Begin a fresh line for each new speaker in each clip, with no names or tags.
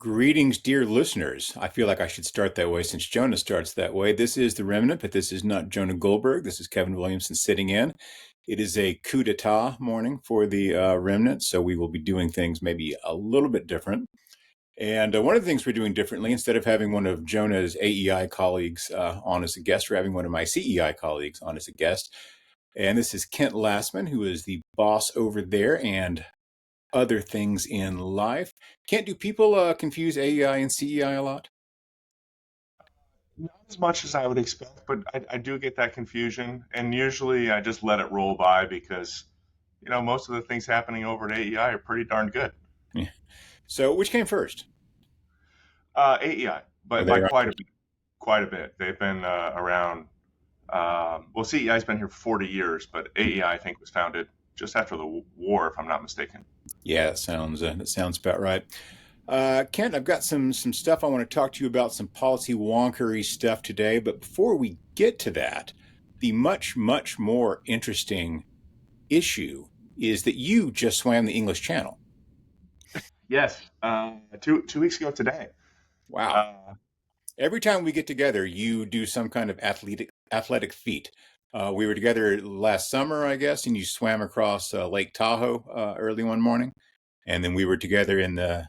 Greetings, dear listeners. I feel like I should start that way since Jonah starts that way. This is The Remnant, but this is not Jonah Goldberg. This is Kevin Williamson sitting in. It is a coup d'etat morning for the Remnant, so we will be doing things maybe a little bit different. And one of the things we're doing differently, instead of having one of Jonah's AEI colleagues on as a guest, we're having one of my CEI colleagues on as a guest. And this is Kent Lassman, who is the boss over there and other things in life. Kent, do people confuse AEI and CEI a lot?
Not as much as I would expect, but I do get that confusion, and usually I just let it roll by because, most of the things happening over at AEI are pretty darn good.
Yeah. So which came first?
AEI,
Are
but
they
by
around?
quite a bit. They've been around. Well, CEI's been here for 40 years, but AEI I think was founded just after the war, if I'm not mistaken.
Yeah, that sounds about right. Kent, I've got some stuff I want to talk to you about, some policy wonkery stuff today. But before we get to that, the much more interesting issue is that you just swam the English Channel.
Yes, two weeks ago today.
Wow.
Uh,
Every time we get together, you do some kind of athletic feat. We were together last summer, I guess, and you swam across Lake Tahoe early one morning. And then we were together in the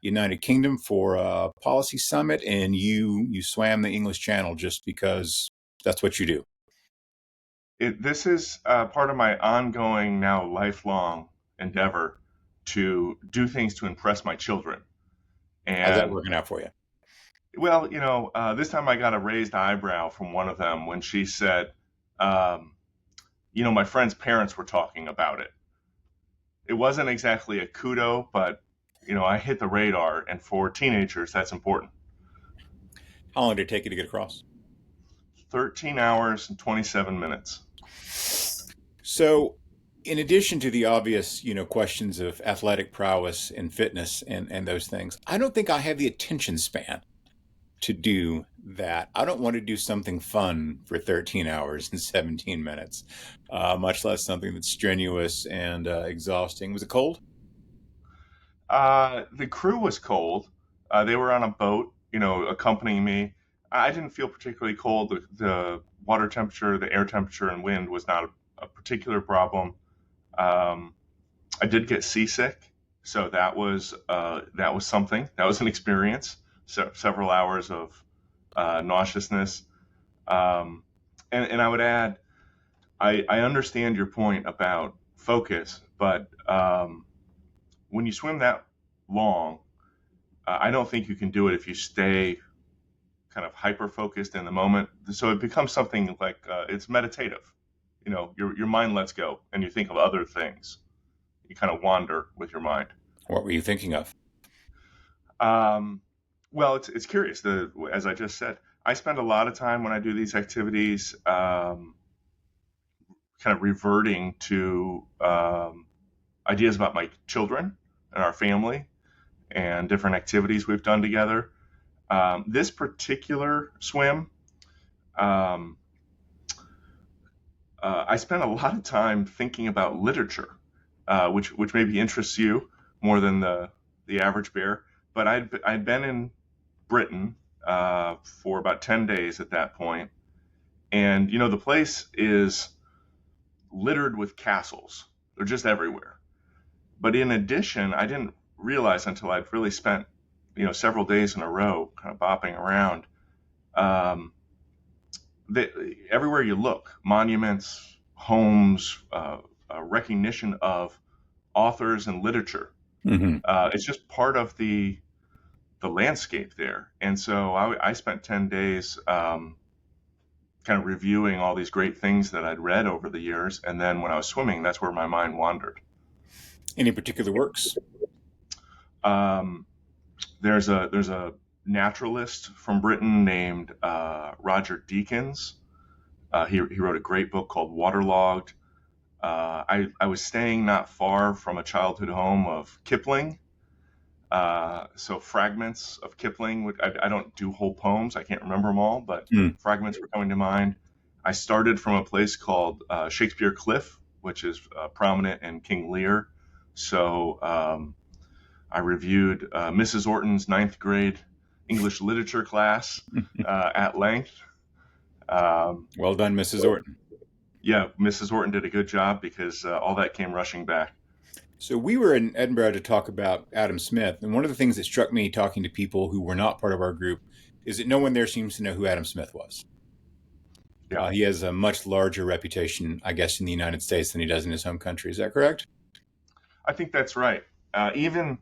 United Kingdom for a policy summit, and you swam the English Channel just because that's what you do.
this is part of my ongoing, now lifelong endeavor to do things to impress my children.
How's that
And
working out for you?
well, this time I got a raised eyebrow from one of them when she said, um, my friend's parents were talking about it. It wasn't exactly a kudo, but I hit the radar, and for teenagers, that's important.
How long did it take you to get across?
13 hours and 27 minutes.
So, in addition to the obvious, questions of athletic prowess and fitness and those things, I don't think I have the attention span to do that. I don't want to do something fun for 13 hours and 17 minutes, much less something that's strenuous and exhausting. Was it cold?
The crew was cold. They were on a boat, accompanying me. I didn't feel particularly cold. The water temperature, the air temperature, and wind was not a particular problem. Um, I did get seasick, so that was something. That was an experience. So several hours of nauseousness. Um, and I would add, I understand your point about focus, but when you swim that long, I don't think you can do it if you stay kind of hyper focused in the moment. So it becomes something like it's meditative. Your mind lets go, and you think of other things. You kind of wander with your mind.
What were you thinking of?
Um, well, it's curious. As I just said, I spend a lot of time when I do these activities, kind of reverting to ideas about my children and our family and different activities we've done together. This particular swim, um, I spent a lot of time thinking about literature, which maybe interests you more than the average bear. But I'd been in Britain for about 10 days at that point, and the place is littered with castles. They're just everywhere. But in addition, I didn't realize until I'd really spent several days in a row, kind of bopping around. Um, that everywhere you look, monuments, homes, recognition of authors and literature.
Mm-hmm.
It's just part of the landscape there. And so I spent 10 days kind of reviewing all these great things that I'd read over the years. And then when I was swimming, that's where my mind wandered.
Any particular works?
Um, there's a naturalist from Britain named Roger Deakins. He wrote a great book called Waterlogged. I was staying not far from a childhood home of Kipling, so fragments of Kipling. I don't do whole poems; I can't remember them all, but
Mm.
fragments were coming to mind. I started from a place called Shakespeare Cliff, which is prominent in King Lear. So I reviewed Mrs. Orton's ninth grade English literature class at length.
Well done, Mrs. Orton.
Yeah, Mrs. Orton did a good job because all that came rushing back.
So we were in Edinburgh to talk about Adam Smith, and one of the things that struck me talking to people who were not part of our group is that no one there seems to know who Adam Smith was.
Yeah,
He has a much larger reputation, I guess, in the United States than he does in his home country. Is that correct?
I think that's right. Even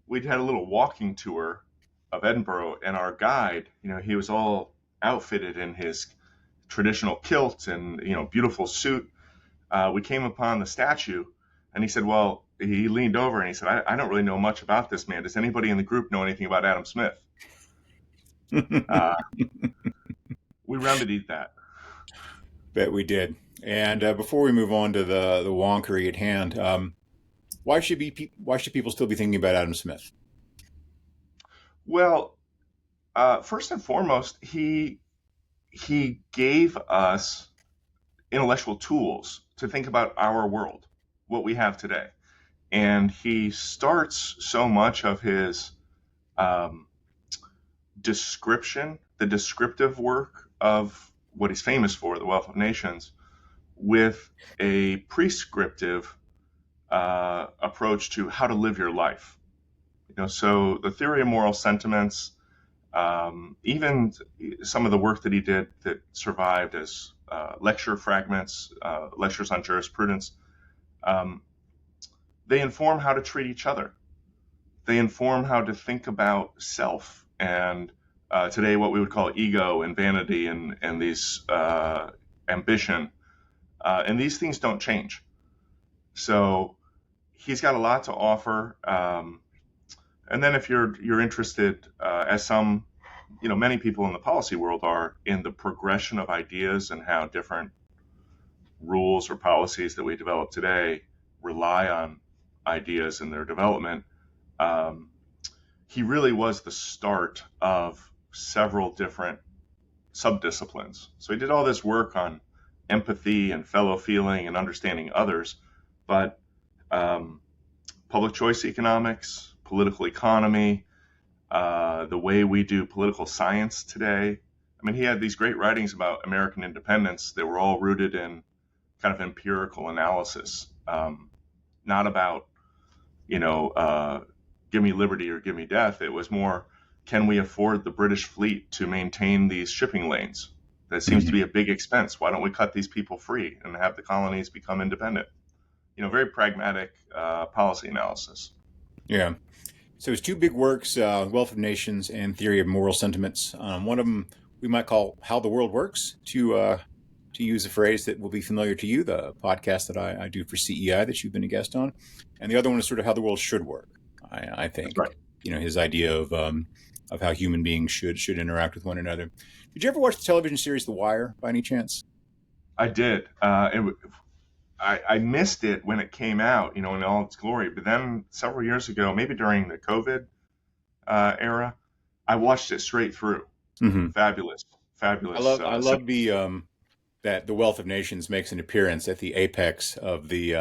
we'd had a little walking tour of Edinburgh, and our guide, he was all outfitted in his traditional kilt and beautiful suit. We came upon the statue, and he said, "Well," he leaned over and he said, "I don't really know much about this man. Does anybody in the group know anything about Adam Smith?" Uh, we remedied that.
Bet we did. And before we move on to the wonkery at hand, why should people still be thinking about Adam Smith?
Well, first and foremost, he gave us intellectual tools to think about our world, what we have today. And he starts so much of his um, description, the descriptive work of what he's famous for, The Wealth of Nations, with a prescriptive approach to how to live your life. So the theory of moral sentiments, even some of the work that he did that survived as lecture fragments, lectures on jurisprudence, um, they inform how to treat each other. They inform how to think about self and today what we would call ego and vanity and these ambition. And these things don't change. So he's got a lot to offer. And then if you're interested, as some, many people in the policy world are, in the progression of ideas and how different rules or policies that we develop today rely on ideas in their development, um, he really was the start of several different subdisciplines. So he did all this work on empathy and fellow feeling and understanding others, but um, public choice economics, political economy, the way we do political science today. I mean, he had these great writings about American independence that were all rooted in kind of empirical analysis, not about, give me liberty or give me death. It was more, can we afford the British fleet to maintain these shipping lanes? That seems to be a big expense. Why don't we cut these people free and have the colonies become independent? Very pragmatic policy analysis.
Yeah. So his two big works, Wealth of Nations and Theory of Moral Sentiments. One of them we might call How the World Works, to use a phrase that will be familiar to you, the podcast that I do for CEI that you've been a guest on. And the other one is sort of How the World Should Work, I think.
That's right.
His idea of how human beings should interact with one another. Did you ever watch the television series The Wire by any chance?
I did. I missed it when it came out, in all its glory. But then several years ago, maybe during the COVID era, I watched it straight through.
Mm-hmm.
Fabulous, fabulous.
I love that the Wealth of Nations makes an appearance at the apex of the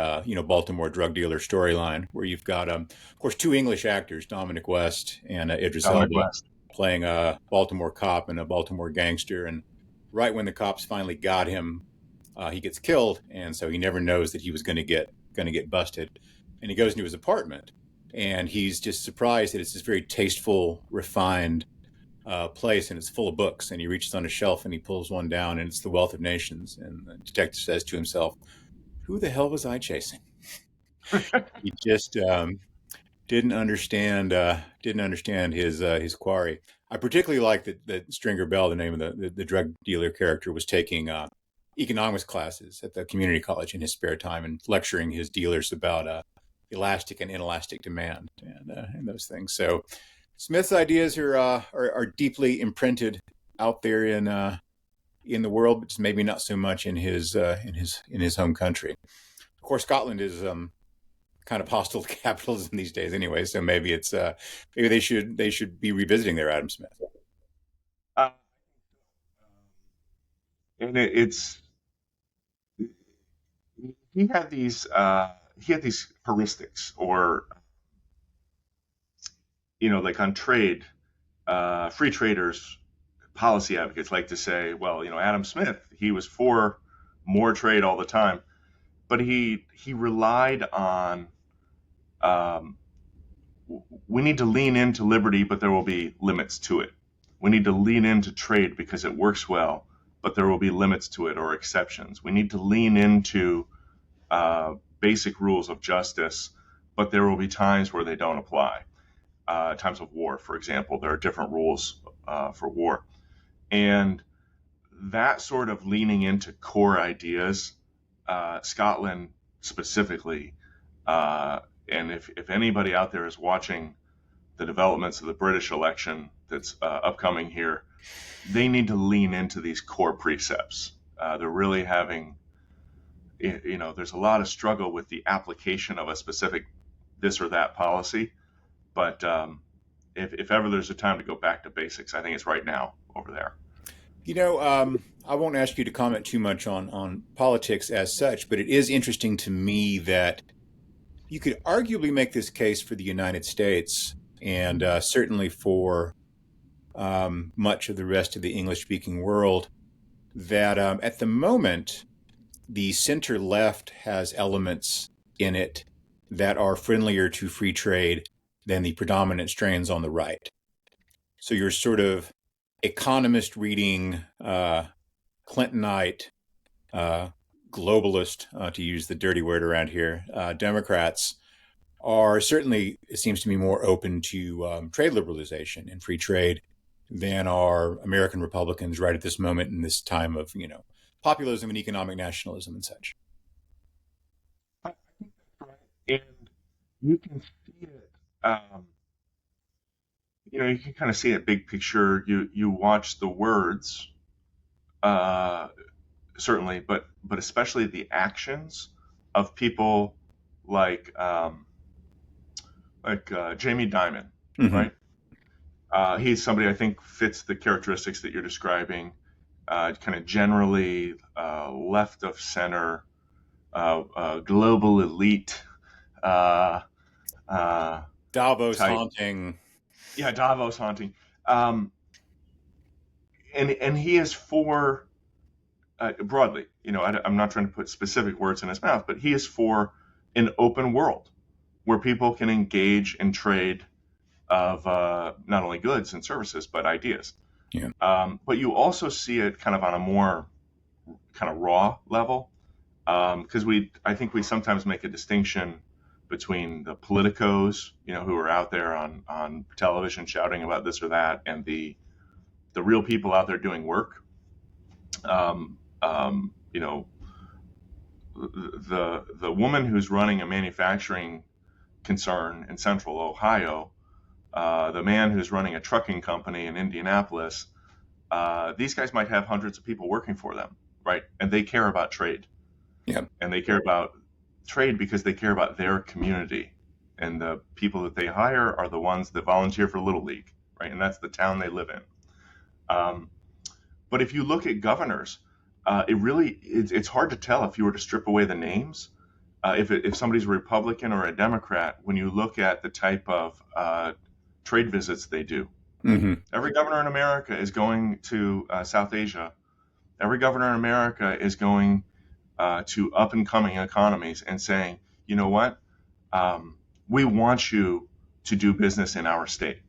Baltimore drug dealer storyline, where you've got of course two English actors, Dominic West and Idris
Dominic
Elba,
West.
playing a Baltimore cop and a Baltimore gangster, and right when the cops finally got him, he gets killed, and so he never knows that he was going to get busted, and he goes into his apartment, and he's just surprised that it's this very tasteful, refined place, and it's full of books, and he reaches on a shelf and he pulls one down, and it's The Wealth of Nations, and the detective says to himself, "Who the hell was I chasing?" He just didn't understand his quarry. I particularly like that Stringer Bell, the name of the drug dealer character, was taking economics classes at the community college in his spare time and lecturing his dealers about elastic and inelastic demand and those things. So Smith's ideas are deeply imprinted out there in the world, but just maybe not so much in his home country. Of course, Scotland is kind of hostile to capitalism these days, anyway. So maybe maybe they should be revisiting their Adam Smith.
Uh, and it's he had these heuristics or like on trade, free traders, policy advocates like to say, well, Adam Smith, he was for more trade all the time, but he relied on, um, we need to lean into liberty, but there will be limits to it. We need to lean into trade because it works well, but there will be limits to it or exceptions. We need to lean into basic rules of justice, but there will be times where they don't apply. Times of war, for example, there are different rules for war. And that sort of leaning into core ideas, Scotland specifically, and if anybody out there is watching the developments of the British election that's upcoming here, they need to lean into these core precepts. They're really having, there's a lot of struggle with the application of a specific this or that policy. But if ever there's a time to go back to basics, I think it's right now over there.
I won't ask you to comment too much on politics as such, but it is interesting to me that you could arguably make this case for the United States and certainly for much of the rest of the English-speaking world that at the moment, the center left has elements in it that are friendlier to free trade than the predominant strands on the right. So you're sort of economist reading Clintonite, globalist, to use the dirty word around here, Democrats are certainly, it seems to me, more open to trade liberalization and free trade than are American Republicans right at this moment in this time of, populism and economic nationalism and such.
I think that's right. And you can see it. You can kind of see it big picture. You watch the words, uh, certainly, but especially the actions of people like Jamie Dimon,
Mm-hmm.
right? He's somebody I think fits the characteristics that you're describing. Kind of generally left of center, global elite uh,
Davos
type.
haunting.
Yeah, Davos haunting. Um, and he is for broadly. I'm not trying to put specific words in his mouth, but he is for an open world where people can engage in trade of not only goods and services but ideas.
Yeah.
But you also see it kind of on a more kind of raw level, because I think we sometimes make a distinction between the politicos, who are out there on television shouting about this or that, and the real people out there doing work. Um, um, you know, the woman who's running a manufacturing concern in Central Ohio, the man who's running a trucking company in Indianapolis, these guys might have hundreds of people working for them, right? And they care about trade.
Yeah.
And they care about trade because they care about their community. And the people that they hire are the ones that volunteer for Little League, right? And that's the town they live in. Um, but if you look at governors, it's hard to tell if you were to strip away the names, if somebody's a Republican or a Democrat, when you look at the type of trade visits they do.
Mm-hmm.
Every governor in America is going to South Asia. Every governor in America is going to up and coming economies and saying, you know what, we want you to do business in our state.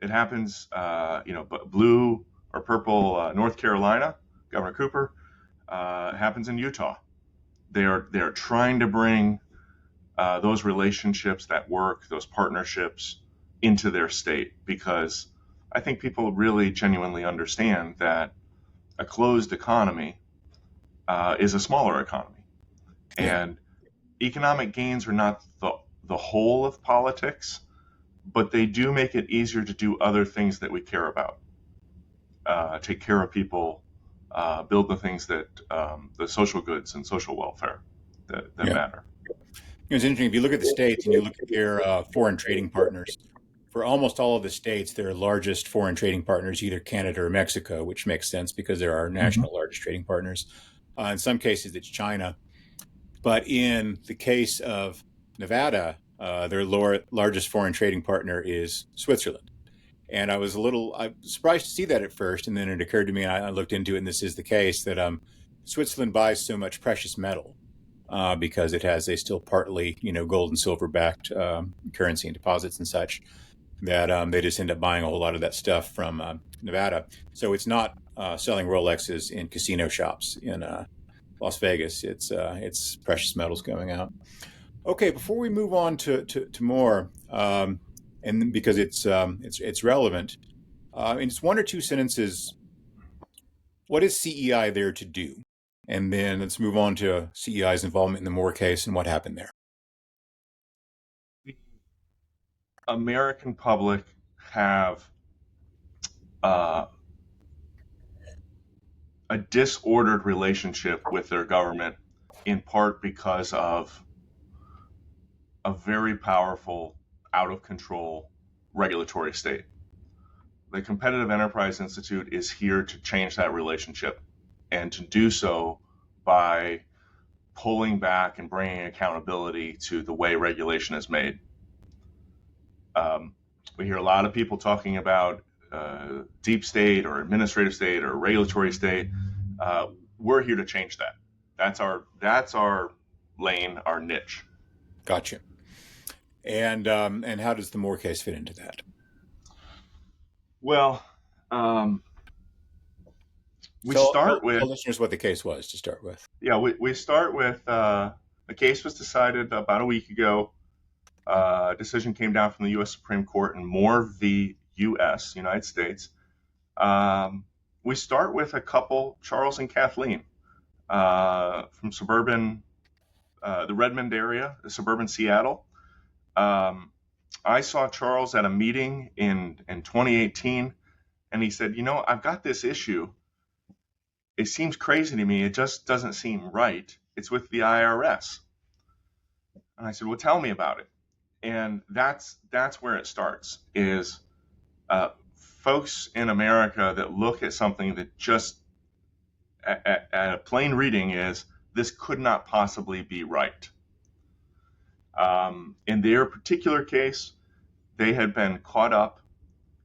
It happens, blue or purple North Carolina, Governor Cooper, happens in Utah. They're trying to bring those relationships that work, those partnerships into their state, because I think people really genuinely understand that a closed economy is a smaller economy.
Yeah.
And economic gains are not the whole of politics, but they do make it easier to do other things that we care about. Take care of people, build the things that the social goods and social welfare that
Yeah.
matter.
It's interesting. If you look at the states and you look at their foreign trading partners, for almost all of the states, their largest foreign trading partners, either Canada or Mexico, which makes sense because they're our national largest trading partners. In some cases, it's China. But in the case of Nevada, Their largest foreign trading partner is Switzerland. And I was surprised to see that at first. And then it occurred to me, and I looked into it, and this is the case, that Switzerland buys so much precious metal because it has a still partly, gold and silver backed currency and deposits and such, that they just end up buying a whole lot of that stuff from Nevada. So it's not selling Rolexes in casino shops in Las Vegas. It's precious metals going out. Okay, before we move on to more, and because it's relevant, in just one or two sentences, what is CEI there to do? And then let's move on to CEI's involvement in the Moore case and what happened there.
The American public have uh, a disordered relationship with their government, in part because of a very powerful, out of control regulatory state. The Competitive Enterprise Institute is here to change that relationship, and to do so by pulling back and bringing accountability to the way regulation is made. Um, we hear a lot of people talking about deep state or administrative state or regulatory state. Uh, we're here to change that. That's our lane, our niche.
Gotcha. And how does the Moore case fit into that?
Well, um, we
So
start
tell
with
listeners what the case was to start with.
yeah, we start with the case was decided about a week ago. A decision came down from the U.S. Supreme Court in Moore v. U.S. United States. Um, we start with a couple, Charles and Kathleen, from the Redmond area, suburban Seattle. Um, I saw Charles at a meeting in 2018, and he said, I've got this issue. It seems crazy to me. It just doesn't seem right. It's with the IRS. And I said, well, tell me about it. And that's where it starts, is folks in America that look at something that just at a plain reading is, this could not possibly be right. In their particular case, they had been caught up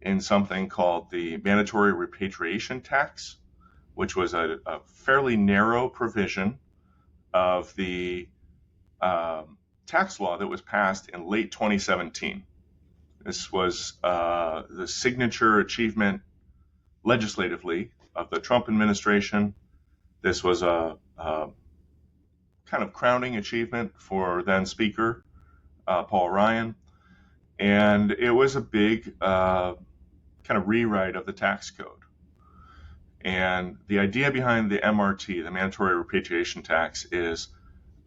in something called the mandatory repatriation tax, which was a fairly narrow provision of the tax law that was passed in late 2017. This was the signature achievement legislatively of the Trump administration. This was a kind of crowning achievement for then Speaker Paul Ryan. And it was a big kind of rewrite of the tax code. And the idea behind the MRT, the mandatory repatriation tax, is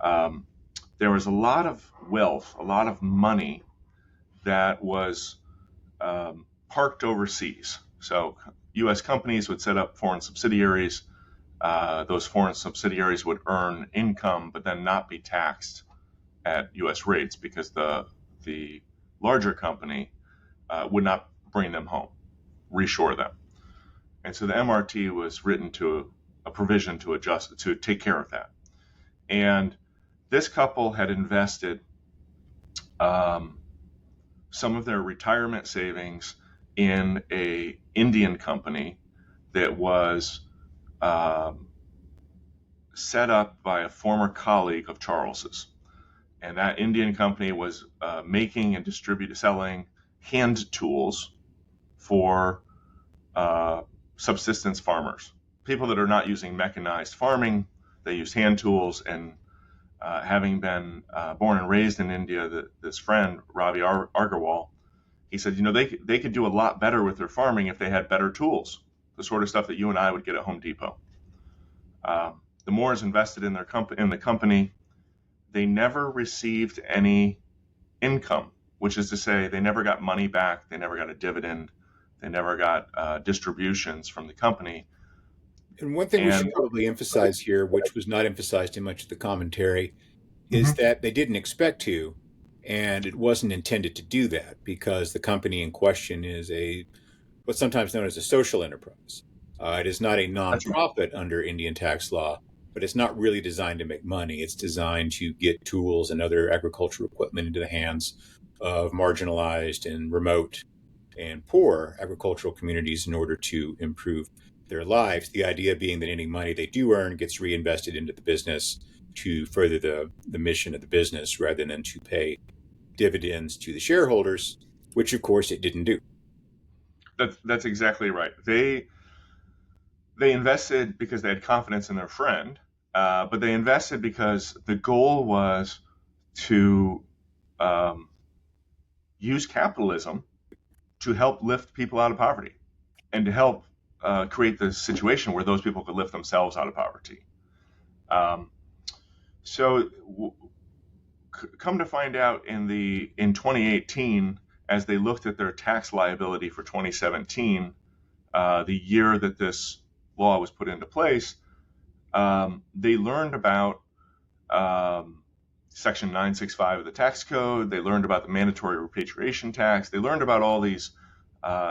there was a lot of wealth, a lot of money that was parked overseas. So U.S. companies would set up foreign subsidiaries. Those foreign subsidiaries would earn income, but then not be taxed at U.S. rates, because the larger company would not bring them home, reshore them. And so the MRT was written to a provision to take care of that. And this couple had invested some of their retirement savings in a Indian company that was set up by a former colleague of Charles's. And that Indian company was making and selling hand tools for subsistence farmers, people that are not using mechanized farming. They use hand tools. And having been born and raised in India, this friend, Ravi Agarwal, he said, they could do a lot better with their farming if they had better tools, the sort of stuff that you and I would get at Home Depot. The Moores invested in the company. They never received any income, which is to say they never got money back. They never got a dividend. They never got distributions from the company.
And one thing we should probably emphasize here, which was not emphasized in much of the commentary, is that they didn't expect to, and it wasn't intended to do that, because the company in question is what's sometimes known as a social enterprise. It is not a nonprofit under Indian tax law. but it's not really designed to make money. It's designed to get tools and other agricultural equipment into the hands of marginalized and remote and poor agricultural communities in order to improve their lives. The idea being that any money they do earn gets reinvested into the business to further the mission of the business rather than to pay dividends to the shareholders, which of course it didn't do.
That's exactly right. They invested because they had confidence in their friend, but they invested because the goal was to use capitalism to help lift people out of poverty and to help create the situation where those people could lift themselves out of poverty. So come to find out in 2018, as they looked at their tax liability for 2017, the year that this law was put into place, they learned about Section 965 of the tax code. They learned about the mandatory repatriation tax. They learned about all these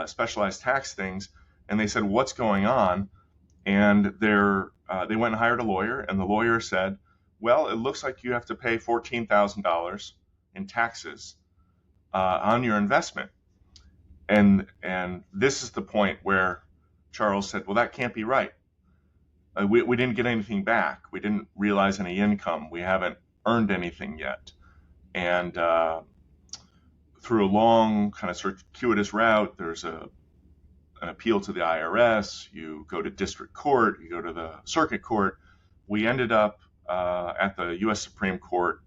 specialized tax things, and they said, "What's going on?" And they went and hired a lawyer, and the lawyer said, "Well, it looks like you have to pay $14,000 in taxes on your investment." And this is the point where Charles said, "Well, that can't be right. We didn't get anything back. We didn't realize any income. We haven't earned anything yet." And through a long kind of circuitous route, there's an appeal to the IRS. You go to district court. You go to the circuit court. We ended up at the U.S. Supreme Court,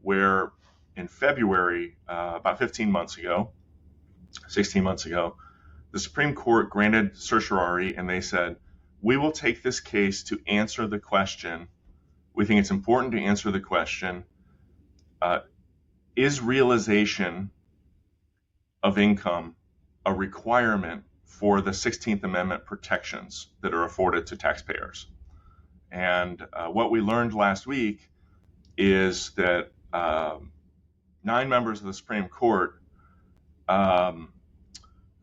where in February, about 16 months ago, the Supreme Court granted certiorari, and they said, "We will take this case to answer the question. We think it's important to answer the question, is realization of income a requirement for the 16th Amendment protections that are afforded to taxpayers?" And what we learned last week is that 9 members of the Supreme Court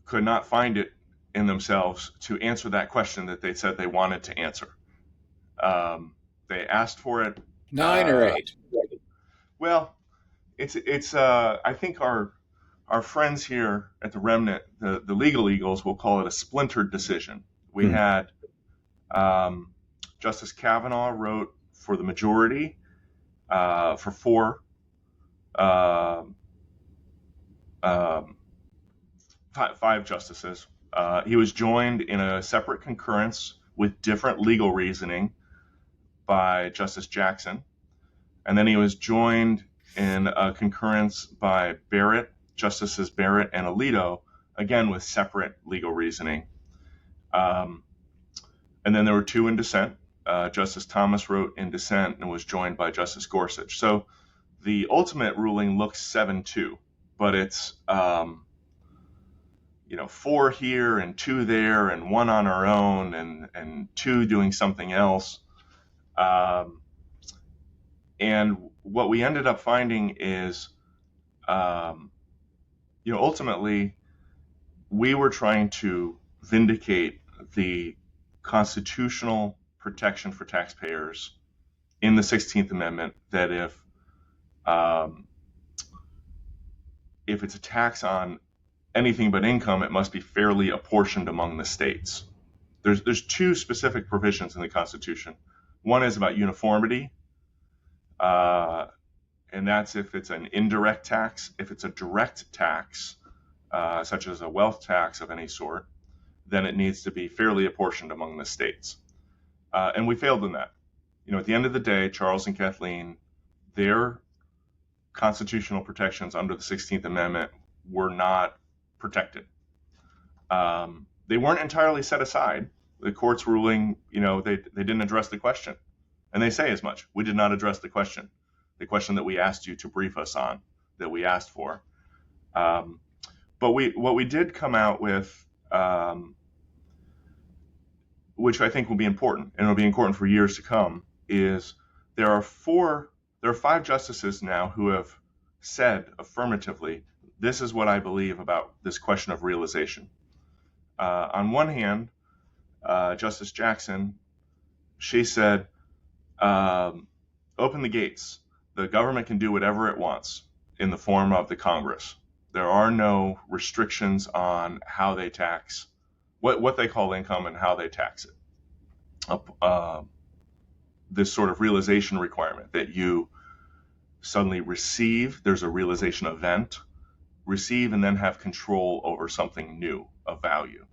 could not find it in themselves to answer that question that they said they wanted to answer. They asked for it.
9 or 8?
Well, it's I think our friends here at the Remnant, the Legal Eagles, will call it a splintered decision. We had Justice Kavanaugh wrote for the majority for 4. 5 justices. He was joined in a separate concurrence with different legal reasoning by Justice Jackson. And then he was joined in a concurrence by Justices Barrett and Alito, again with separate legal reasoning. And then there were 2 in dissent. Justice Thomas wrote in dissent and was joined by Justice Gorsuch. So the ultimate ruling looks 7-2, but it's 4 here and 2 there and 1 on our own and 2 doing something else. And what we ended up finding is, ultimately, we were trying to vindicate the constitutional protection for taxpayers in the 16th Amendment, that if it's a tax on anything but income, it must be fairly apportioned among the states. There's 2 specific provisions in the Constitution. One is about uniformity, and that's if it's an indirect tax. If it's a direct tax, such as a wealth tax of any sort, then it needs to be fairly apportioned among the states. And we failed in that. At the end of the day, Charles and Kathleen, their constitutional protections under the 16th Amendment were not protected. They weren't entirely set aside. The court's ruling, they didn't address the question. And they say as much. We did not address the question that we asked you to brief us on, that we asked for. But what we did come out with, which I think will be important, and it'll be important for years to come, is there are 5 justices now who have said affirmatively, this is what I believe about this question of realization. On one hand, Justice Jackson, she said, Um, Open the gates. The government can do whatever it wants in the form of the Congress. There are no restrictions on how they tax what they call income and how they tax it. Uh, this sort of realization requirement that you suddenly receive, there's a realization event, receive and then have control over something new of value.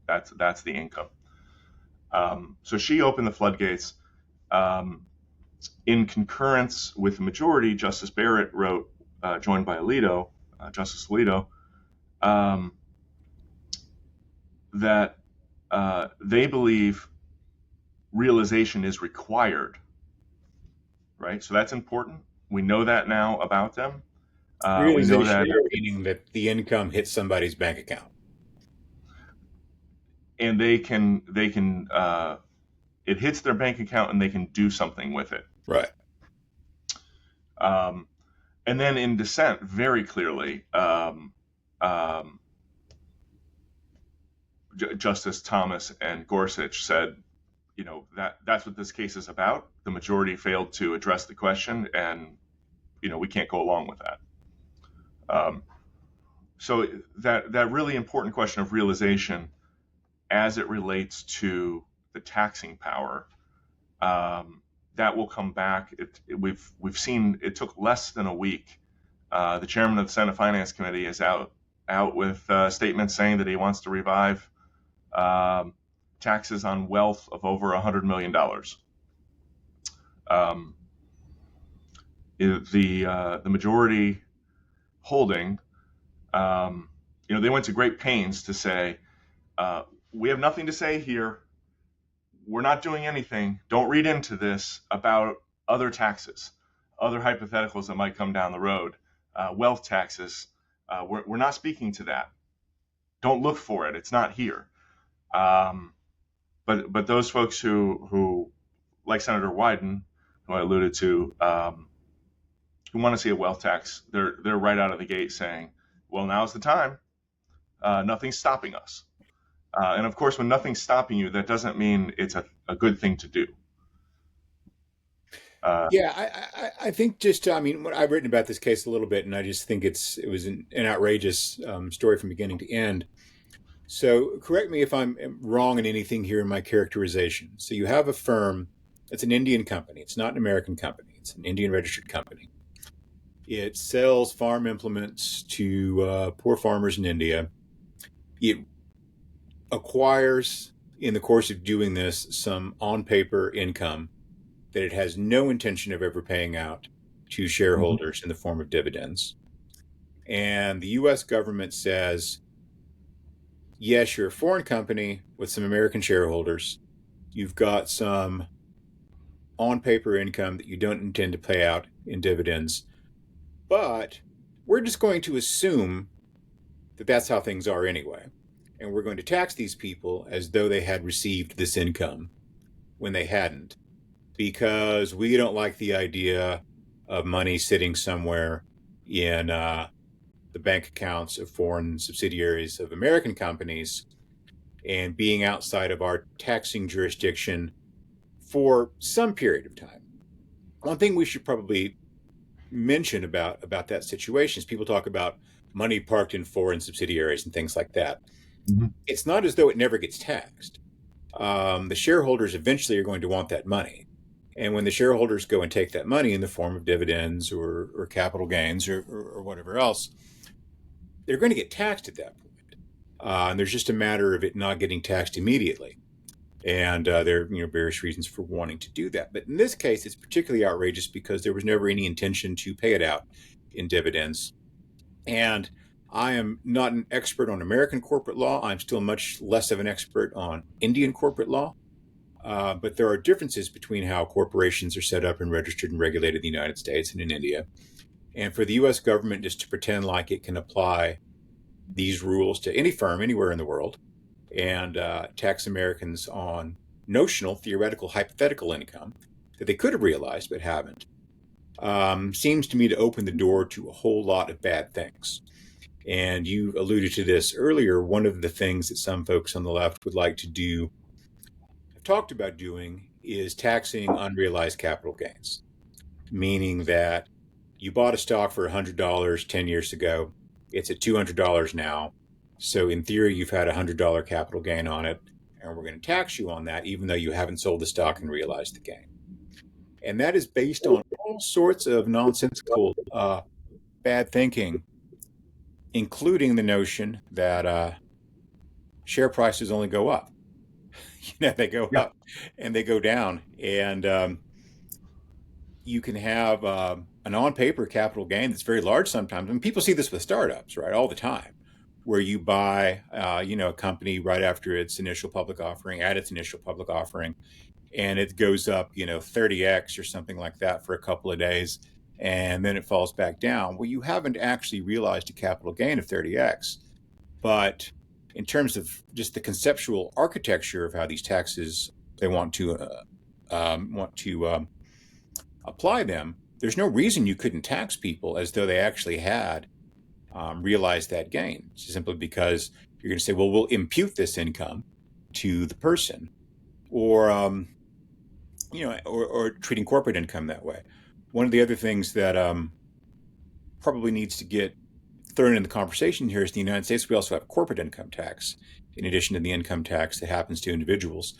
That's the income. So she opened the floodgates. In concurrence with the majority, Justice Barrett wrote, joined by Justice Alito, that they believe realization is required, right? So that's important. We know that now about them. We know that,
Meaning that the income hits somebody's bank account.
and it hits their bank account and they can do something with it.
Right.
And then in dissent, very clearly, Justice Thomas and Gorsuch said, that's what this case is about. The majority failed to address the question, and we can't go along with that. So that really important question of realization, as it relates to the taxing power, that will come back. We've seen it took less than a week. The chairman of the Senate Finance Committee is out with statements saying that he wants to revive taxes on wealth of over $100 million. The majority holding, they went to great pains to say, we have nothing to say here. We're not doing anything. Don't read into this about other taxes, other hypotheticals that might come down the road, wealth taxes. We're not speaking to that. Don't look for it. It's not here. But those folks who like Senator Wyden, who I alluded to, who want to see a wealth tax, they're right out of the gate saying, well, now's the time. Nothing's stopping us. And of course, when nothing's stopping you, that doesn't mean it's a good thing to do.
I think I've written about this case a little bit, and I just think it was an outrageous story from beginning to end. So correct me if I'm wrong in anything here in my characterization. So you have a firm, it's an Indian company. It's not an American company. It's an Indian registered company. It sells farm implements to poor farmers in India. It acquires, in the course of doing this, some on-paper income that it has no intention of ever paying out to shareholders in the form of dividends. And the U.S. government says, yes, you're a foreign company with some American shareholders. You've got some on-paper income that you don't intend to pay out in dividends. But we're just going to assume that that's how things are anyway. And we're going to tax these people as though they had received this income when they hadn't, because we don't like the idea of money sitting somewhere in the bank accounts of foreign subsidiaries of American companies and being outside of our taxing jurisdiction for some period of time. One thing we should probably mention about that situation is people talk about money parked in foreign subsidiaries and things like that. It's not as though it never gets taxed. The shareholders eventually are going to want that money. And when the shareholders go and take that money in the form of dividends or capital gains or whatever else, they're going to get taxed at that point. And there's just a matter of it not getting taxed immediately. And there are various reasons for wanting to do that. But in this case, it's particularly outrageous because there was never any intention to pay it out in dividends. And I am not an expert on American corporate law. I'm still much less of an expert on Indian corporate law. But there are differences between how corporations are set up and registered and regulated in the United States and in India. And for the U.S. government just to pretend like it can apply these rules to any firm anywhere in the world and tax Americans on notional, theoretical, hypothetical income that they could have realized but haven't, seems to me to open the door to a whole lot of bad things. And you alluded to this earlier. One of the things that some folks on the left would like to do, have talked about doing, is taxing unrealized capital gains, meaning that you bought a stock for $100 10 years ago. It's at $200 now. So in theory, you've had a $100 capital gain on it, and we're going to tax you on that, even though you haven't sold the stock and realized the gain. And that is based on all sorts of nonsensical bad thinking, including the notion that share prices only go up. They go
Yeah.
up and they go down. And you can have an on-paper capital gain that's very large sometimes. I mean, people see this with startups, right, all the time, where you buy, a company right after its initial public offering, at its initial public offering, and it goes up, 30x or something like that for a couple of days, and then it falls back down. Well, you haven't actually realized a capital gain of 30x, but in terms of just the conceptual architecture of how these taxes they want to apply them, there's no reason you couldn't tax people as though they actually had realized that gain, simply because you're going to say, well, we'll impute this income to the person, or or treating corporate income that way. One of the other things that probably needs to get thrown in the conversation here is in the United States, we also have corporate income tax in addition to the income tax that happens to individuals.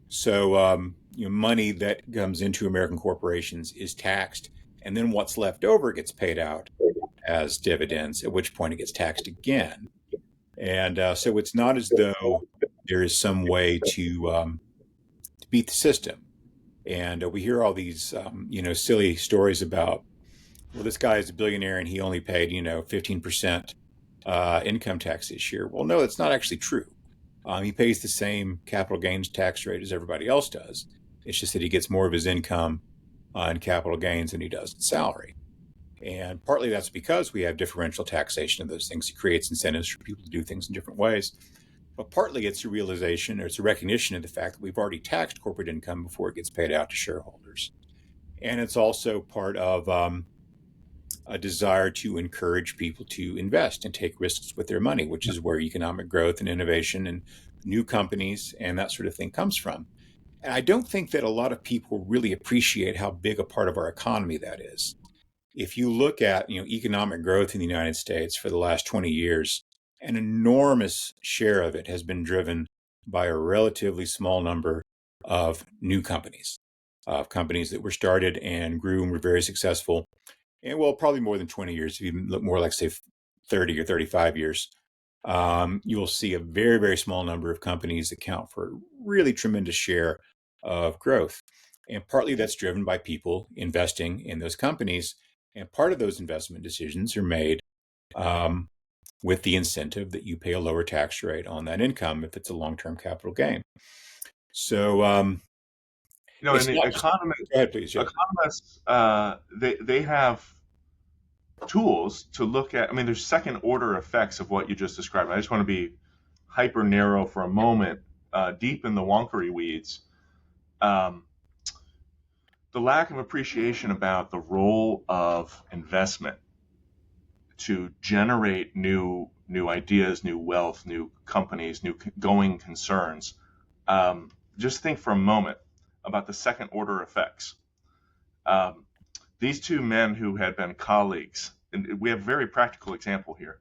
So, money that comes into American corporations is taxed, and then what's left over gets paid out as dividends, at which point it gets taxed again. And so it's not as though there is some way to beat the system. And we hear all these, silly stories about, well, this guy is a billionaire and he only paid, 15% income tax this year. Well, no, that's not actually true. He pays the same capital gains tax rate as everybody else does. It's just that he gets more of his income in capital gains than he does in salary. And partly that's because we have differential taxation of those things. It creates incentives for people to do things in different ways. But partly it's a realization, or it's a recognition of the fact that we've already taxed corporate income before it gets paid out to shareholders. And it's also part of a desire to encourage people to invest and take risks with their money, which is where economic growth and innovation and new companies and that sort of thing comes from. And I don't think that a lot of people really appreciate how big a part of our economy that is. If you look at, economic growth in the United States for the last 20 years, an enormous share of it has been driven by a relatively small number of new companies, of companies that were started and grew and were very successful. And well, probably more than 20 years, if you look more like, say, 30 or 35 years, you'll see a very, very small number of companies that count for a really tremendous share of growth. And partly that's driven by people investing in those companies. And part of those investment decisions are made with the incentive that you pay a lower tax rate on that income if it's a long-term capital gain. So it's
And the
not just, go ahead, please. Yeah.
economists, they have tools to look at. I mean, there's second order effects of what you just described. I just want to be hyper narrow for a moment, deep in the wonkery weeds. Um, the lack of appreciation about the role of investment to generate new ideas, new wealth, new companies, new going concerns. Just think for a moment about the second order effects. These two men who had been colleagues, and we have a very practical example here.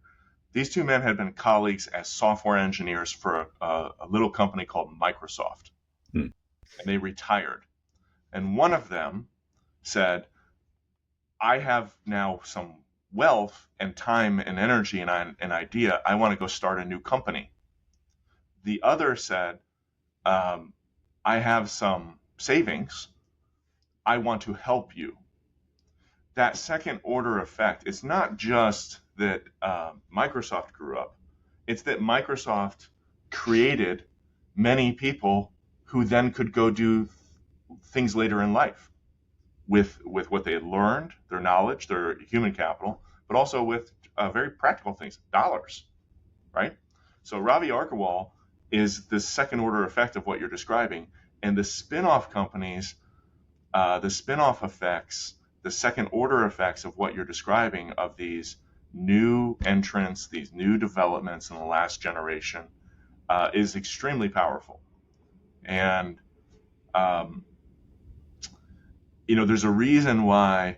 These two men had been colleagues as software engineers for a little company called Microsoft, and they retired. And one of them said, I have now some wealth and time and energy and an idea. I want to go start a new company. The other said, I have some savings. I want to help you. That second order effect, it's not just that Microsoft grew up. It's that Microsoft created many people who then could go do things later in life with what they had learned, their knowledge, their human capital, but also with very practical things, dollars, right? So Ravi Arkarwal is the second order effect of what you're describing. And the spin-off companies, the spin-off effects, the second order effects of what you're describing of these new entrants, these new developments in the last generation is extremely powerful. And there's a reason why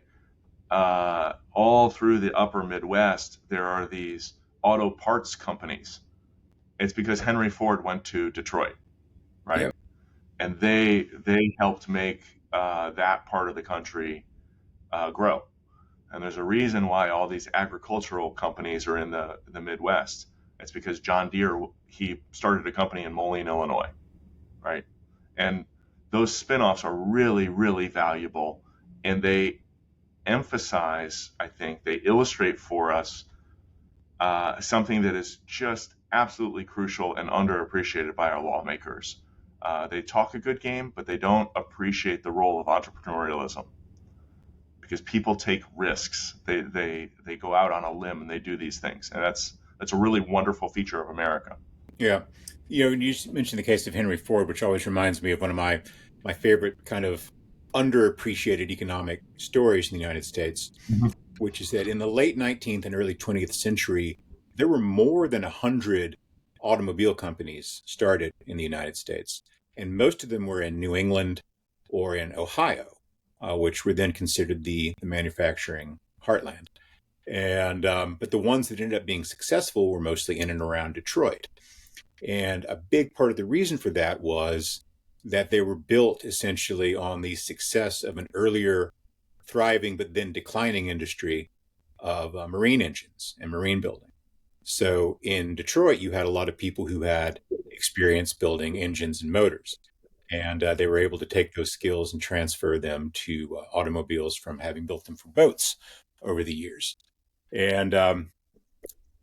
all through the upper Midwest there are these auto parts companies. It's because Henry Ford went to Detroit, right?
Yep.
And they helped make that part of the country grow. And there's a reason why all these agricultural companies are in the Midwest. It's because John Deere, he started a company in Moline, Illinois, right? And those spinoffs are really, really valuable. And they emphasize, I think, they illustrate for us something that is just absolutely crucial and underappreciated by our lawmakers. They talk a good game, but they don't appreciate the role of entrepreneurialism because people take risks. They go out on a limb and they do these things, and that's a really wonderful feature of America.
Yeah. You mentioned the case of Henry Ford, which always reminds me of one of my favorite kind of underappreciated economic stories in the United States,
Mhm.
which is that in the late 19th and early 20th century, there were more than 100 automobile companies started in the United States. And most of them were in New England or in Ohio, which were then considered the manufacturing heartland. And but the ones that ended up being successful were mostly in and around Detroit. And a big part of the reason for that was that they were built essentially on the success of an earlier thriving but then declining industry of marine engines and marine building. So in Detroit, you had a lot of people who had experience building engines and motors. And they were able to take those skills and transfer them to automobiles from having built them for boats over the years. And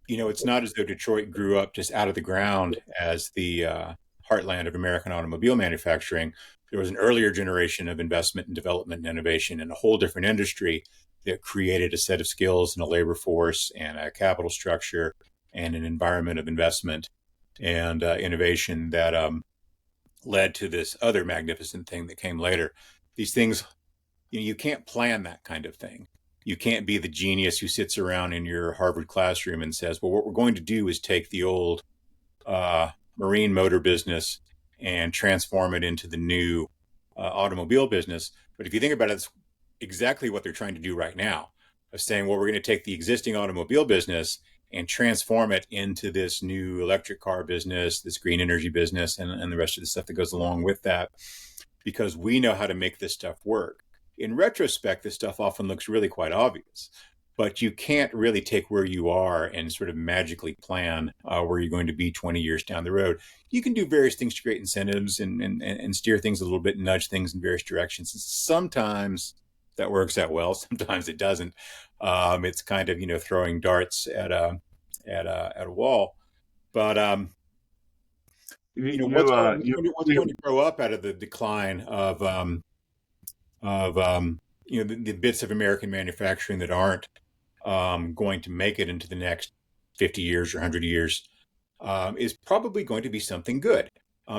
it's not as though Detroit grew up just out of the ground as the heartland of American automobile manufacturing. There was an earlier generation of investment and development and innovation in a whole different industry that created a set of skills and a labor force and a capital structure and an environment of investment and innovation that led to this other magnificent thing that came later. These things, you can't plan that kind of thing. You can't be the genius who sits around in your Harvard classroom and says, well, what we're going to do is take the old marine motor business and transform it into the new automobile business. But if you think about it, it's exactly what they're trying to do right now, of saying, well, we're going to take the existing automobile business and transform it into this new electric car business, this green energy business, and the rest of the stuff that goes along with that, because we know how to make this stuff work. In retrospect, this stuff often looks really quite obvious, but you can't really take where you are and sort of magically plan where you're going to be 20 years down the road. You can do various things to create incentives and steer things a little bit and nudge things in various directions. And sometimes that works out well. Sometimes it doesn't. It's kind of, throwing darts at a wall. But what's going to grow up out of the decline of the bits of American manufacturing that aren't going to make it into the next 50 years or 100 years is probably going to be something good,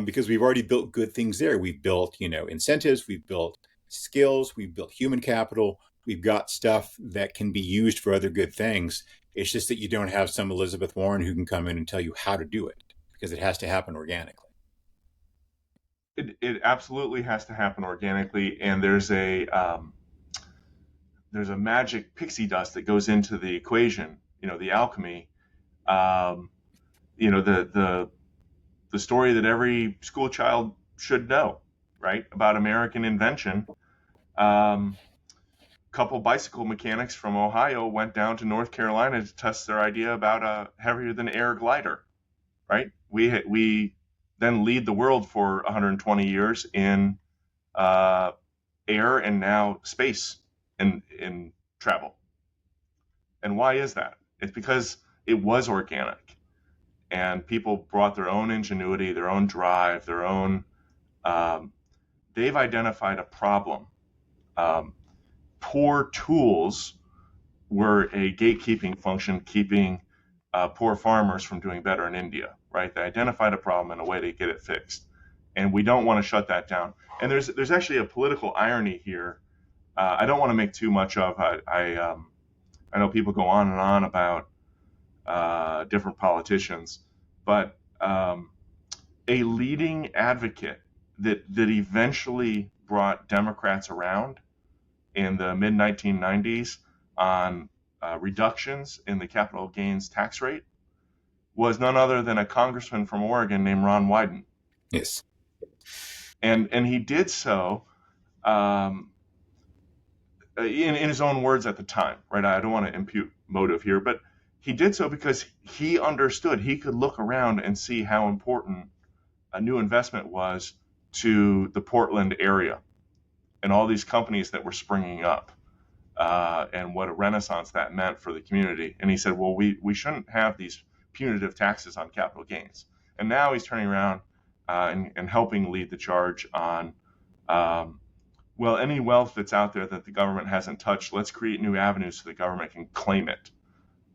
because we've already built good things there. We've built, incentives, we've built skills, we've built human capital, we've got stuff that can be used for other good things. It's just that you don't have some Elizabeth Warren who can come in and tell you how to do it, because it has to happen organically.
It absolutely has to happen organically, and there's a magic pixie dust that goes into the equation. The alchemy. Um, the story that every school child should know, right, about American invention. Um, Couple bicycle mechanics from Ohio went down to North Carolina to test their idea about a heavier than air glider, right? We then lead the world for 120 years in uh, air and now space in travel. And why is that? It's because it was organic, and people brought their own ingenuity, their own drive, their own. Um, they've identified a problem. Um, Poor tools were a gatekeeping function, keeping poor farmers from doing better in India, right? They identified a problem and a way to get it fixed, and we don't want to shut that down. And there's actually a political irony here. I don't want to make too much of. I know people go on and on about different politicians, but a leading advocate that eventually brought Democrats around in the mid 1990s on reductions in the capital gains tax rate was none other than a congressman from Oregon named Ron Wyden.
Yes.
And he did so um, in his own words at the time, right? I don't want to impute motive here, but he did so because he understood, he could look around and see how important a new investment was to the Portland area and all these companies that were springing up, and what a renaissance that meant for the community. And he said, well, we shouldn't have these punitive taxes on capital gains. And now he's turning around and helping lead the charge on, well, any wealth that's out there that the government hasn't touched, let's create new avenues so the government can claim it.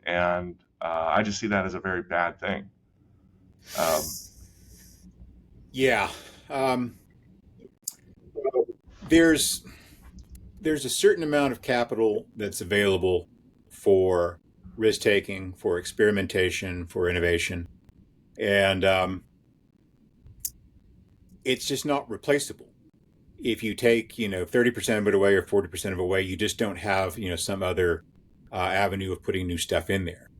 And I just see that as a very bad thing.
Yeah. There's a certain amount of capital that's available for risk taking, for experimentation, for innovation, and it's just not replaceable. If you take 30% of it away or 40% of it away, you just don't have some other avenue of putting new stuff in there.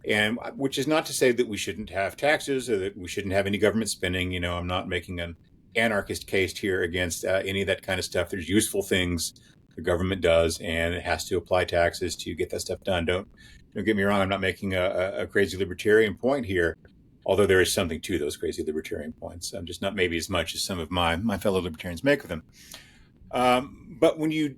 And which is not to say that we shouldn't have taxes or that we shouldn't have any government spending. I'm not making an anarchist case here against any of that kind of stuff. There's useful things the government does, and it has to apply taxes to get that stuff done. Don't get me wrong. I'm not making a crazy libertarian point here, although there is something to those crazy libertarian points. I'm just not maybe as much as some of my fellow libertarians make of them. But when you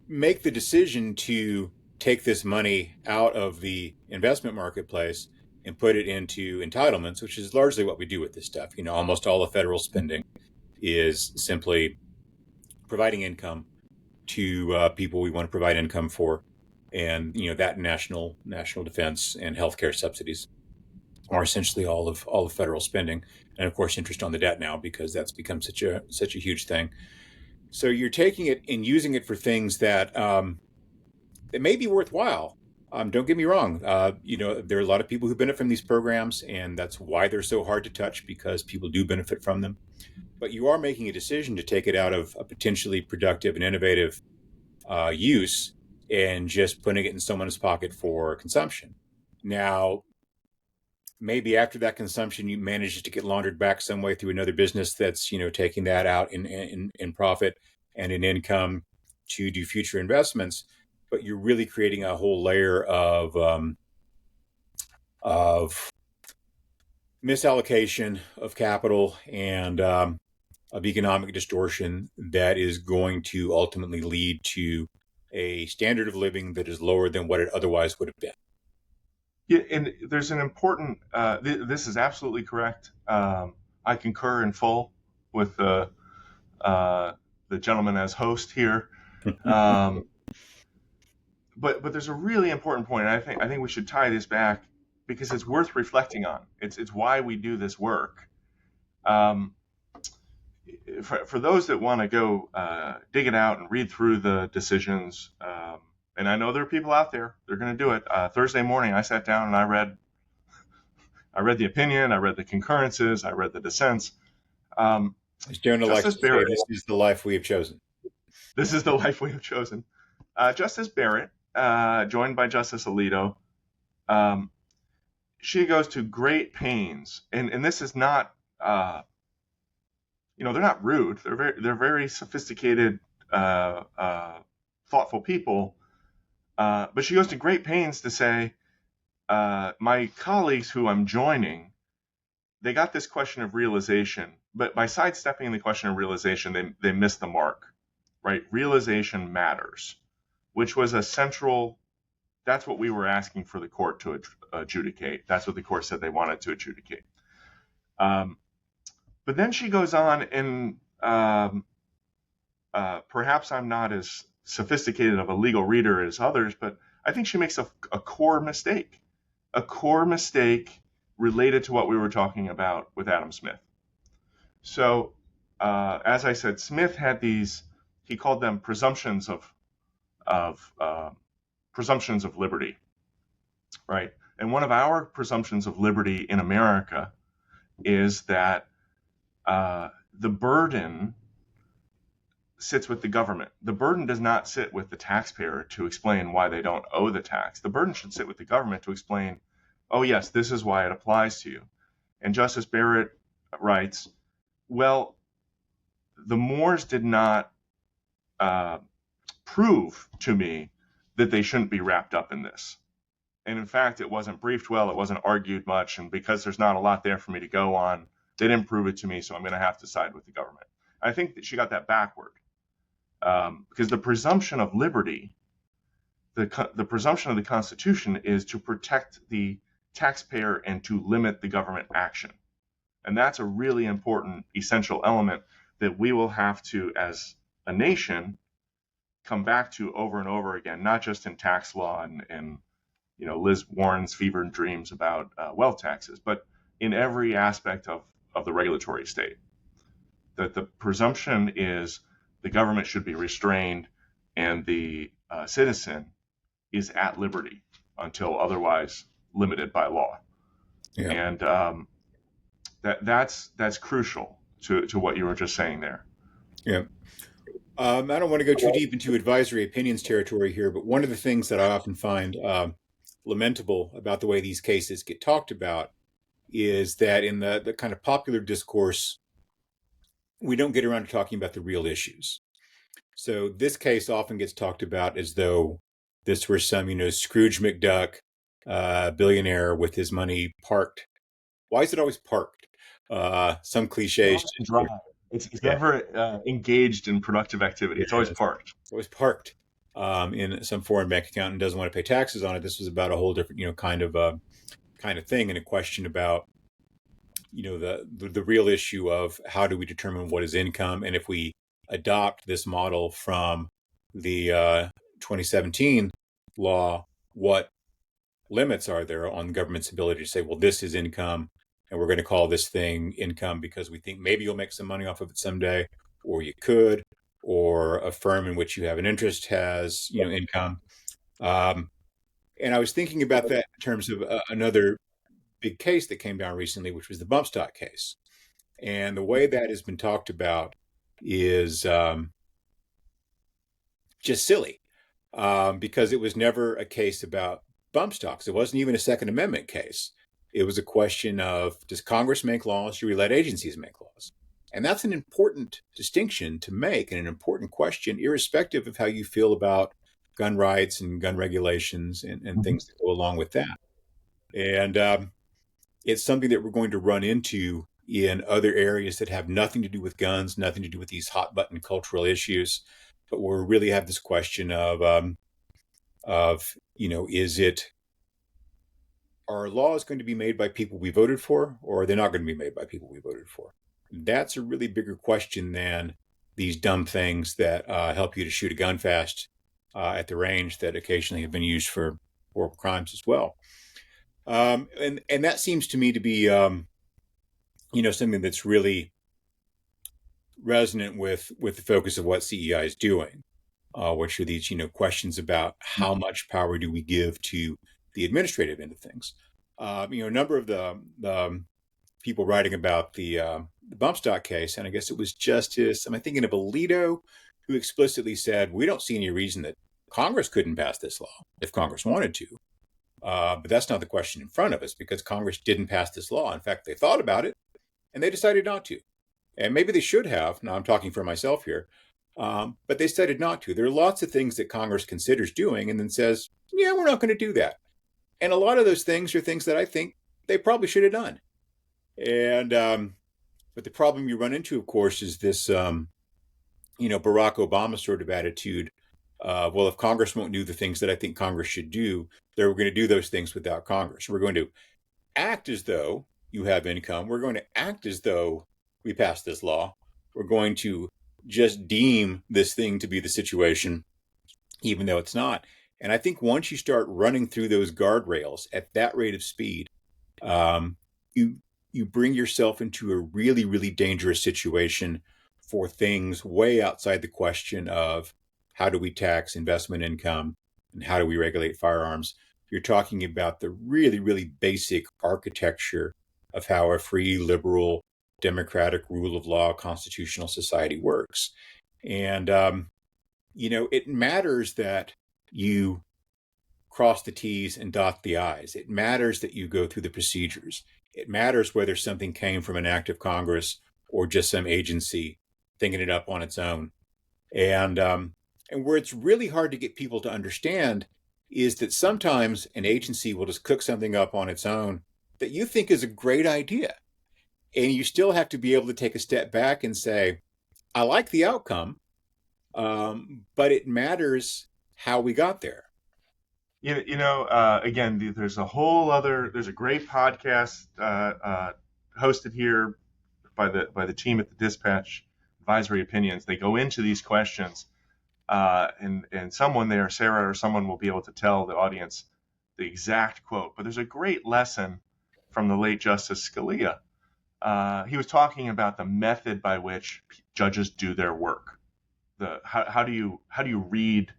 make the decision to take this money out of the investment marketplace and put it into entitlements, which is largely what we do with this stuff. Almost all the federal spending is simply providing income to people we want to provide income for, and that national defense and healthcare subsidies are essentially all of federal spending, and of course interest on the debt now because that's become such a huge thing. So you're taking it and using it for things that that may be worthwhile. Don't get me wrong. There are a lot of people who benefit from these programs, and that's why they're so hard to touch, because people do benefit from them. But you are making a decision to take it out of a potentially productive and innovative use and just putting it in someone's pocket for consumption. Now, maybe after that consumption, you manage to get laundered back some way through another business that's taking that out in profit and in income to do future investments. But you're really creating a whole layer of misallocation of capital and of economic distortion that is going to ultimately lead to a standard of living that is lower than what it otherwise would have been.
Yeah, and there's an important. This is absolutely correct. I concur in full with the gentleman as host here. But there's a really important point, and I think we should tie this back because it's worth reflecting on. It's why we do this work. For those that want to go dig it out and read through the decisions, and I know there are people out there, they're going to do it. Thursday morning, I sat down and I read the opinion, I read the concurrences, I read the dissents.
As Jonah likes to say, this is the life we have chosen.
This is the life we have chosen. Justice Barrett, joined by Justice Alito, she goes to great pains, and this is not, they're not rude. They're very sophisticated, thoughtful people. But she goes to great pains to say, my colleagues who I'm joining, they got this question of realization, but by sidestepping the question of realization, they missed the mark, right? Realization matters, which was a central, that's what we were asking for the court to adjudicate. That's what the court said they wanted to adjudicate. But then she goes on and perhaps I'm not as sophisticated of a legal reader as others, but I think she makes a core mistake related to what we were talking about with Adam Smith. So, as I said, Smith had these, he called them presumptions of liberty, right? And one of our presumptions of liberty in America is that the burden sits with the government. The burden does not sit with the taxpayer to explain why they don't owe the tax. The burden should sit with the government to explain, oh, yes, this is why it applies to you. And Justice Barrett writes, well, the Moors did not prove to me that they shouldn't be wrapped up in this. And in fact, it wasn't briefed well, it wasn't argued much, and because there's not a lot there for me to go on, they didn't prove it to me, so I'm going to have to side with the government. I think that she got that backward, because the presumption of liberty, the presumption of the Constitution is to protect the taxpayer and to limit the government action. And that's a really important, essential element that we will have to, as a nation, come back to over and over again, not just in tax law and Liz Warren's fevered dreams about wealth taxes, but in every aspect of the regulatory state. That the presumption is the government should be restrained and the citizen is at liberty until otherwise limited by law. Yeah. And that's crucial to what you were just saying there.
Yeah. I don't want to go too deep into advisory opinions territory here, but one of the things that I often find lamentable about the way these cases get talked about is that in the kind of popular discourse, we don't get around to talking about the real issues. So this case often gets talked about as though this were some, Scrooge McDuck, billionaire with his money parked. Why is it always parked? Some cliches.
It's never engaged in productive activity. It's always parked.
It's always parked in some foreign bank account and doesn't want to pay taxes on it. This was about a whole different, kind of thing, and a question about, the real issue of how do we determine what is income, and if we adopt this model from the 2017 law, what limits are there on the government's ability to say, well, this is income, and we're going to call this thing income because we think maybe you'll make some money off of it someday, or you could, or a firm in which you have an interest has, income. And I was thinking about that in terms of another big case that came down recently, which was the bump stock case. And the way that has been talked about is just silly, because it was never a case about bump stocks. It wasn't even a Second Amendment case. It was a question of, does Congress make laws? Should we let agencies make laws? And that's an important distinction to make, and an important question, irrespective of how you feel about gun rights and gun regulations and things that go along with that. And it's something that we're going to run into in other areas that have nothing to do with guns, nothing to do with these hot button cultural issues, but we really have this question of are laws going to be made by people we voted for, or are they not going to be made by people we voted for? That's a really bigger question than these dumb things that help you to shoot a gun fast at the range that occasionally have been used for horrible crimes as well. And that seems to me to be, something that's really resonant with the focus of what CEI is doing, which are these, questions about how much power do we give to the administrative end of things. A number of the people writing about the bump stock case, and I guess it was Justice, I'm thinking of Alito, who explicitly said, we don't see any reason that Congress couldn't pass this law if Congress wanted to. But that's not the question in front of us, because Congress didn't pass this law. In fact, they thought about it and they decided not to. And maybe they should have. Now I'm talking for myself here. But they decided not to. There are lots of things that Congress considers doing and then says, yeah, we're not going to do that. And a lot of those things are things that I think they probably should have done. And but the problem you run into, of course, is this, Barack Obama sort of attitude. Well, if Congress won't do the things that I think Congress should do, then we're going to do those things without Congress. We're going to act as though you have income. We're going to act as though we passed this law. We're going to just deem this thing to be the situation, even though it's not. And I think once you start running through those guardrails at that rate of speed, you bring yourself into a really, really dangerous situation for things way outside the question of how do we tax investment income and how do we regulate firearms. You're talking about the really, really basic architecture of how a free, liberal, democratic, rule of law, constitutional society works. And, it matters that you cross the T's and dot the I's. It matters that you go through the procedures. It matters whether something came from an act of Congress or just some agency thinking it up on its own. And where it's really hard to get people to understand is that sometimes an agency will just cook something up on its own that you think is a great idea. And you still have to be able to take a step back and say, I like the outcome, but it matters how we got there.
Again, there's a great podcast hosted here by the team at the Dispatch, Advisory Opinions. They go into these questions, and someone there, Sarah or someone, will be able to tell the audience the exact quote. But there's a great lesson from the late Justice Scalia. He was talking about the method by which judges do their work. How do you read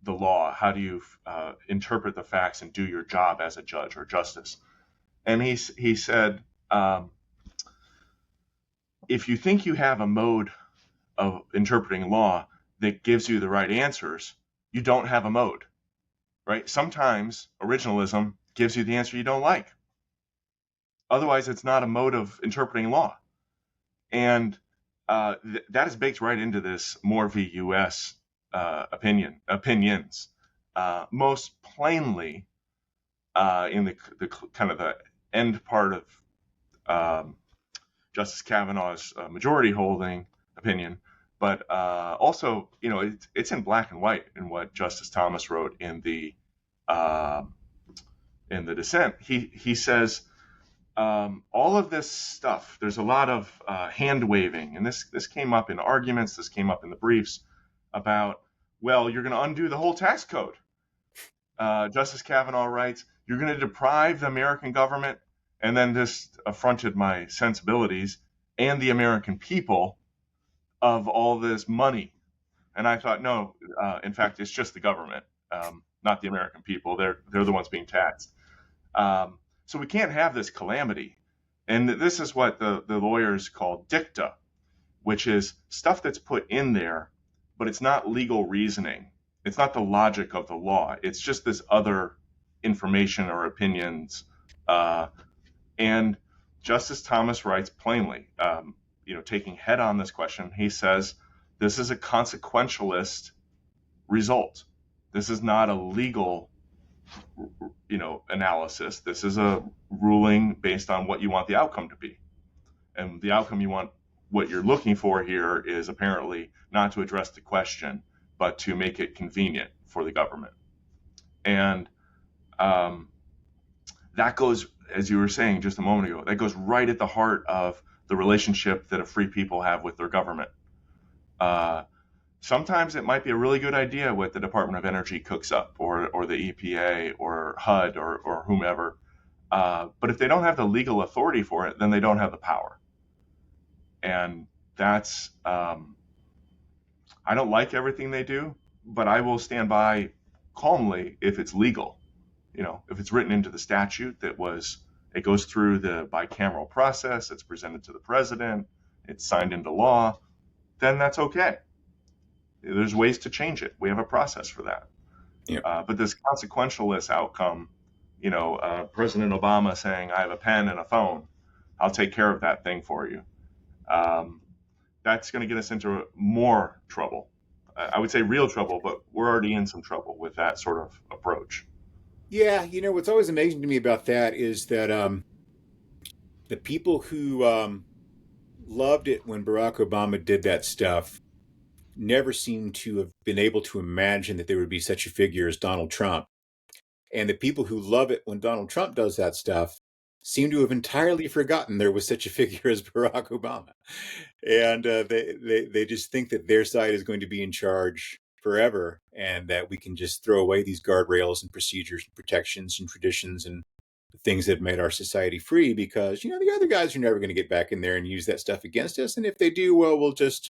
the law? How do you interpret the facts and do your job as a judge or justice? And he said, if you think you have a mode of interpreting law that gives you the right answers, you don't have a mode, right? Sometimes originalism gives you the answer you don't like. Otherwise, it's not a mode of interpreting law. And that is baked right into this Moore v. U.S. Opinions. Most plainly, in the kind of the end part of Justice Kavanaugh's majority holding opinion, but also, it's in black and white in what Justice Thomas wrote in the dissent. He says, all of this stuff, there's a lot of hand waving, and this came up in arguments, this came up in the briefs about, well, you're going to undo the whole tax code. Justice Kavanaugh writes, you're going to deprive the American government, and then this affronted my sensibilities, and the American people of all this money. And I thought, no, in fact, it's just the government, not the American people. They're the ones being taxed. So we can't have this calamity. And this is what the lawyers call dicta, which is stuff that's put in there, but it's not legal reasoning. It's not the logic of the law. It's just this other information or opinions. And Justice Thomas writes plainly, taking head on this question, he says, this is a consequentialist result. This is not a legal analysis. This is a ruling based on what you want the outcome to be. And the outcome what you're looking for here is apparently not to address the question, but to make it convenient for the government. And that goes, as you were saying just a moment ago, that goes right at the heart of the relationship that a free people have with their government. Sometimes it might be a really good idea what the Department of Energy cooks up, or the EPA, or HUD, or whomever. But if they don't have the legal authority for it, then they don't have the power. And that's, I don't like everything they do, but I will stand by calmly if it's legal. If it's written into the statute it goes through the bicameral process, it's presented to the president, it's signed into law, then that's okay. There's ways to change it. We have a process for that.
Yeah.
But this consequentialist outcome, President Obama saying, I have a pen and a phone, I'll take care of that thing for you. That's going to get us into more trouble. I would say real trouble, but we're already in some trouble with that sort of approach.
Yeah, what's always amazing to me about that is that the people who loved it when Barack Obama did that stuff never seem to have been able to imagine that there would be such a figure as Donald Trump. And the people who love it when Donald Trump does that stuff seem to have entirely forgotten there was such a figure as Barack Obama. And they just think that their side is going to be in charge forever, and that we can just throw away these guardrails and procedures and protections and traditions and things that have made our society free, because, the other guys are never going to get back in there and use that stuff against us. And if they do, well, we'll just,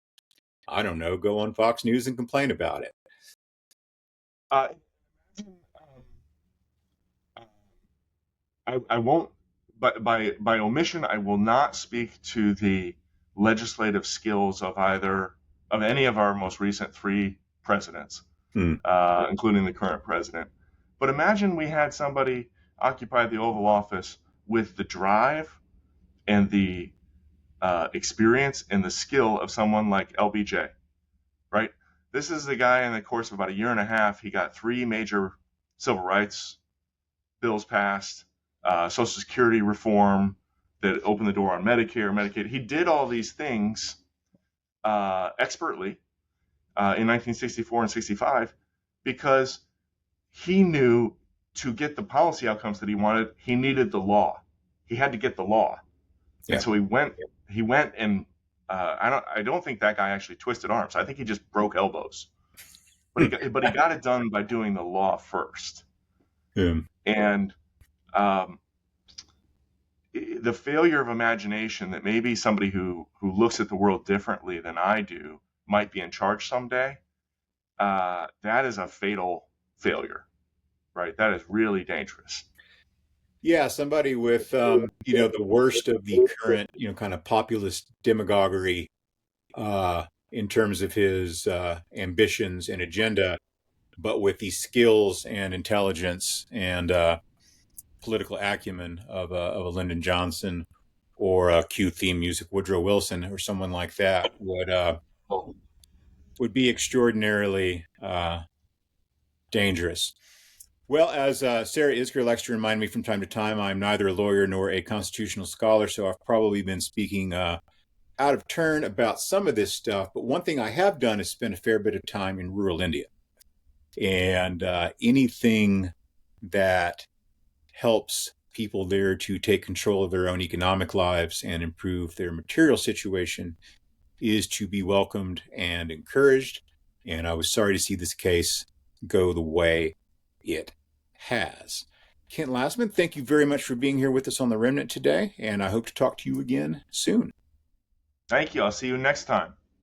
I don't know, go on Fox News and complain about it.
I won't, but by omission, I will not speak to the legislative skills of either of any of our most recent three presidents,
Hmm.
including the current president. But imagine we had somebody occupy the Oval Office with the drive and the experience and the skill of someone like LBJ, right? This is the guy in the course of about a year and a half, he got three major civil rights bills passed, Social Security reform that opened the door on Medicare, Medicaid. He did all these things expertly in 1964 and 65 because he knew to get the policy outcomes that he wanted, he needed the law. He had to get the law, and
Yeah.
so he went. He went and I don't think that guy actually twisted arms. I think he just broke elbows. But he got it done by doing the law first.
Yeah.
And um, the failure of imagination that maybe somebody who looks at the world differently than I do might be in charge someday. That is a fatal failure, right? That is really dangerous.
Yeah, somebody with the worst of the current, kind of populist demagoguery in terms of his ambitions and agenda, but with the skills and intelligence and political acumen of a Lyndon Johnson or a Q theme music Woodrow Wilson or someone like that would be extraordinarily dangerous. Well, as Sarah Isker likes to remind me from time to time, I'm neither a lawyer nor a constitutional scholar, so I've probably been speaking out of turn about some of this stuff. But one thing I have done is spend a fair bit of time in rural India. And anything that helps people there to take control of their own economic lives and improve their material situation is to be welcomed and encouraged. And I was sorry to see this case go the way it has. Kent Lassman, thank you very much for being here with us on The Remnant today, and I hope to talk to you again soon.
Thank you. I'll see you next time.